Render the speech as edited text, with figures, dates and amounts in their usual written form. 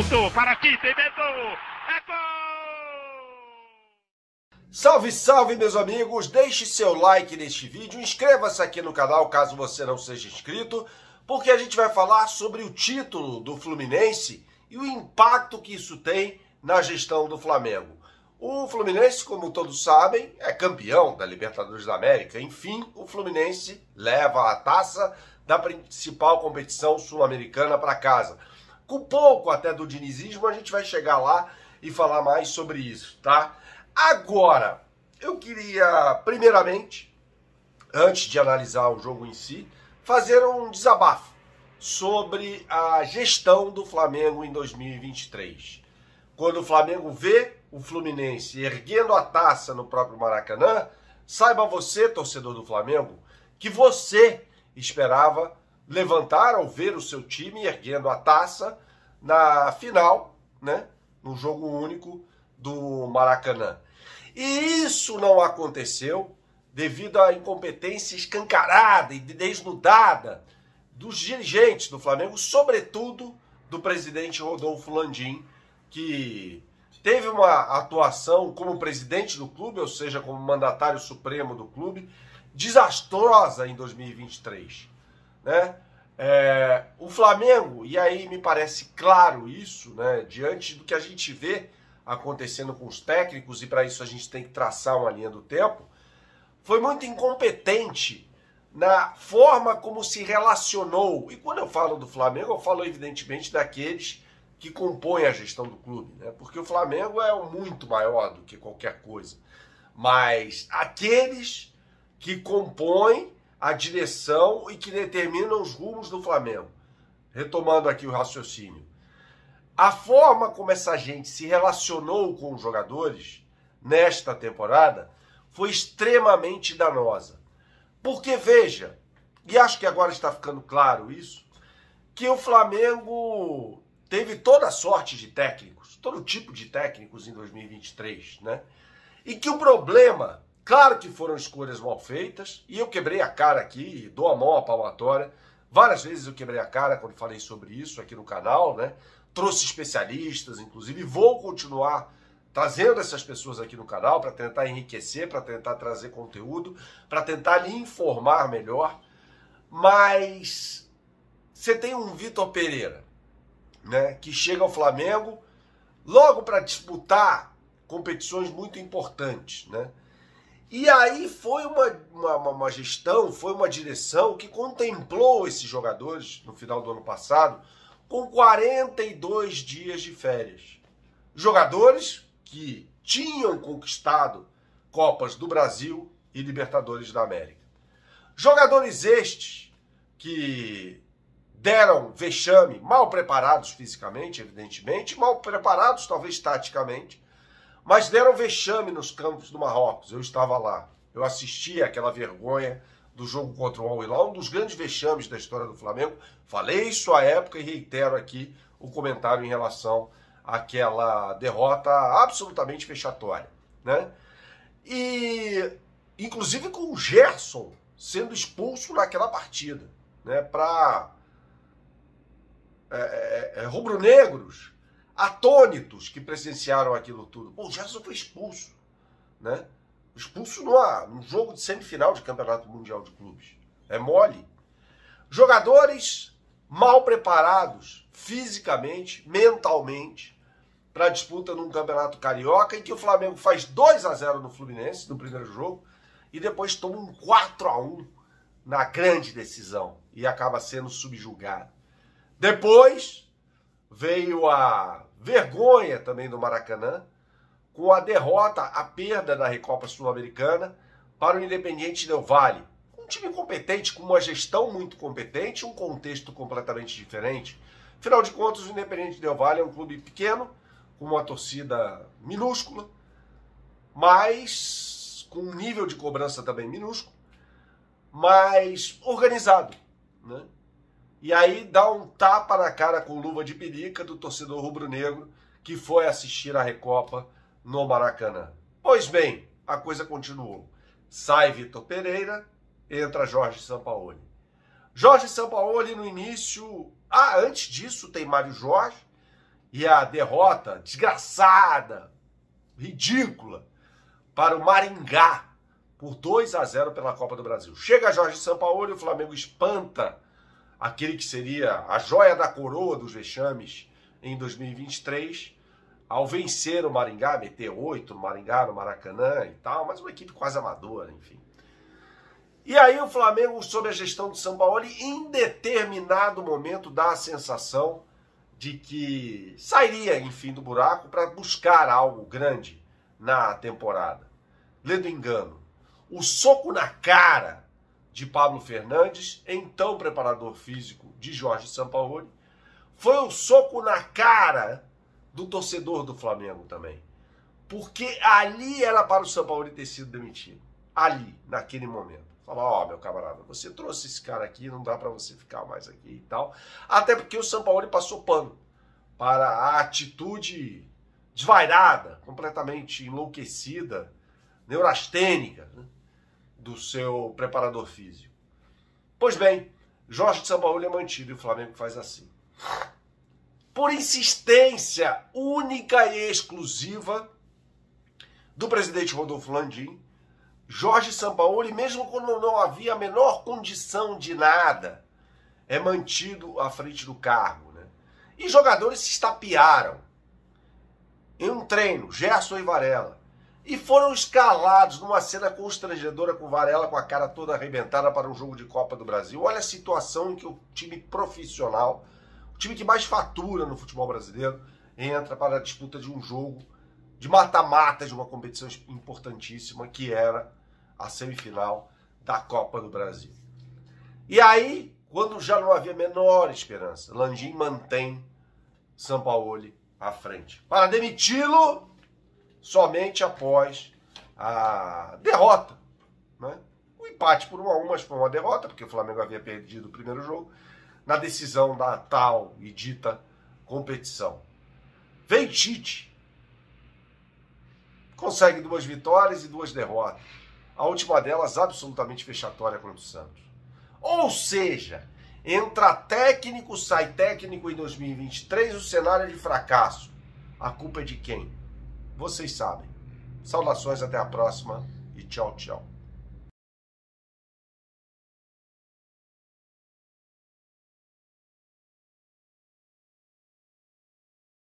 Pintou, para aqui, tem Beto! É gol! Salve, salve, meus amigos! Deixe seu like neste vídeo, inscreva-se aqui no canal caso você não seja inscrito, porque a gente vai falar sobre o título do Fluminense e o impacto que isso tem na gestão do Flamengo. O Fluminense, como todos sabem, é campeão da Libertadores da América. Enfim, o Fluminense leva a taça da principal competição sul-americana para casa. Com pouco até do dinizismo, a gente vai chegar lá e falar mais sobre isso, tá? Agora, eu queria, primeiramente, antes de analisar o jogo em si, fazer um desabafo sobre a gestão do Flamengo em 2023. Quando o Flamengo vê o Fluminense erguendo a taça no próprio Maracanã, saiba você, torcedor do Flamengo, que você esperava levantar ao ver o seu time erguendo a taça na final, né, no jogo único do Maracanã. E isso não aconteceu devido à incompetência escancarada e desnudada dos dirigentes do Flamengo, sobretudo do presidente Rodolfo Landim, que teve uma atuação como presidente do clube, ou seja, como mandatário supremo do clube, desastrosa em 2023, né? O Flamengo, e aí me parece claro isso, né, diante do que a gente vê acontecendo com os técnicos, e para isso a gente tem que traçar uma linha do tempo, foi muito incompetente na forma como se relacionou. E quando eu falo do Flamengo, eu falo evidentemente daqueles que compõem a gestão do clube, né? Porque o Flamengo é muito maior do que qualquer coisa. Mas aqueles que compõem a direção e que determinam os rumos do Flamengo. Retomando aqui o raciocínio. A forma como essa gente se relacionou com os jogadores nesta temporada foi extremamente danosa. Porque, veja, e acho que agora está ficando claro isso, que o Flamengo teve toda sorte de técnicos, todo tipo de técnicos em 2023, né? E que o problema, claro que foram escolhas mal feitas, e eu quebrei a cara aqui, dou a mão à palmatória, várias vezes eu quebrei a cara quando falei sobre isso aqui no canal, né? Trouxe especialistas, inclusive, e vou continuar trazendo essas pessoas aqui no canal para tentar enriquecer, para tentar trazer conteúdo, para tentar lhe informar melhor. Mas você tem um Vitor Pereira, né, que chega ao Flamengo logo para disputar competições muito importantes, né? E aí foi uma gestão, foi uma direção que contemplou esses jogadores no final do ano passado com 42 dias de férias. Jogadores que tinham conquistado Copas do Brasil e Libertadores da América. Jogadores estes que deram vexame, mal preparados fisicamente, evidentemente, mal preparados talvez taticamente, mas deram vexame nos campos do Marrocos. Eu estava lá, eu assisti aquela vergonha do jogo contra o Al Hilal, um dos grandes vexames da história do Flamengo. Falei isso à época e reitero aqui o comentário em relação àquela derrota absolutamente vexatória, né? E inclusive com o Gerson sendo expulso naquela partida, né, para rubro-negros atônitos que presenciaram aquilo tudo. Pô, o Gerson foi expulso, né? Expulso num jogo de semifinal de Campeonato Mundial de Clubes. É mole. Jogadores mal preparados fisicamente, mentalmente, para a disputa num Campeonato Carioca, em que o Flamengo faz 2-0 no Fluminense no primeiro jogo e depois toma um 4-1 na grande decisão e acaba sendo subjugado. Depois veio a vergonha também do Maracanã, com a derrota, a perda da Recopa Sul-Americana para o Independiente Del Valle. Um time competente, com uma gestão muito competente, um contexto completamente diferente. Afinal de contas, o Independiente Del Valle é um clube pequeno, com uma torcida minúscula, mas com um nível de cobrança também minúsculo, mas organizado, né? E aí dá um tapa na cara com luva de pelica do torcedor rubro-negro que foi assistir a Recopa no Maracanã. Pois bem, a coisa continuou. Sai Vitor Pereira, entra Jorge Sampaoli. Jorge Sampaoli no início... antes disso tem Mário Jorge, e a derrota desgraçada, ridícula, para o Maringá por 2-0 pela Copa do Brasil. Chega Jorge Sampaoli e o Flamengo espanta aquele que seria a joia da coroa dos vexames em 2023, ao vencer o Maringá, meter 8 no Maringá, no Maracanã e tal, mas uma equipe quase amadora, enfim. E aí o Flamengo, sob a gestão de Sampaoli, em determinado momento dá a sensação de que sairia, enfim, do buraco para buscar algo grande na temporada. Lendo engano, o soco na cara de Pablo Fernandes, então preparador físico de Jorge Sampaoli, foi o soco na cara do torcedor do Flamengo também. Porque ali era para o Sampaoli ter sido demitido. Ali, naquele momento. Falar, ó, meu camarada, você trouxe esse cara aqui, não dá para você ficar mais aqui e tal. Até porque o Sampaoli passou pano para a atitude desvairada, completamente enlouquecida, neurastênica, né, do seu preparador físico. Pois bem, Jorge Sampaoli é mantido e o Flamengo faz assim. Por insistência única e exclusiva do presidente Rodolfo Landim, Jorge Sampaoli, mesmo quando não havia a menor condição de nada, é mantido à frente do cargo, né? E jogadores se estapearam em um treino, Gerson e Varela, e foram escalados numa cena constrangedora com Varela com a cara toda arrebentada para um jogo de Copa do Brasil. Olha a situação em que o time profissional, o time que mais fatura no futebol brasileiro, entra para a disputa de um jogo de mata-mata de uma competição importantíssima que era a semifinal da Copa do Brasil. E aí, quando já não havia a menor esperança, Landim mantém Sampaoli à frente para demiti-lo somente após a derrota, né? O empate por 1-1, mas foi uma derrota, porque o Flamengo havia perdido o primeiro jogo, na decisão da tal e dita competição. Vem Tite, consegue 2 vitórias e 2 derrotas. A última delas absolutamente vexatória contra o Santos. Ou seja, entra técnico, sai técnico em 2023, o cenário é de fracasso. A culpa é de quem? Vocês sabem. Saudações, até a próxima e tchau, tchau.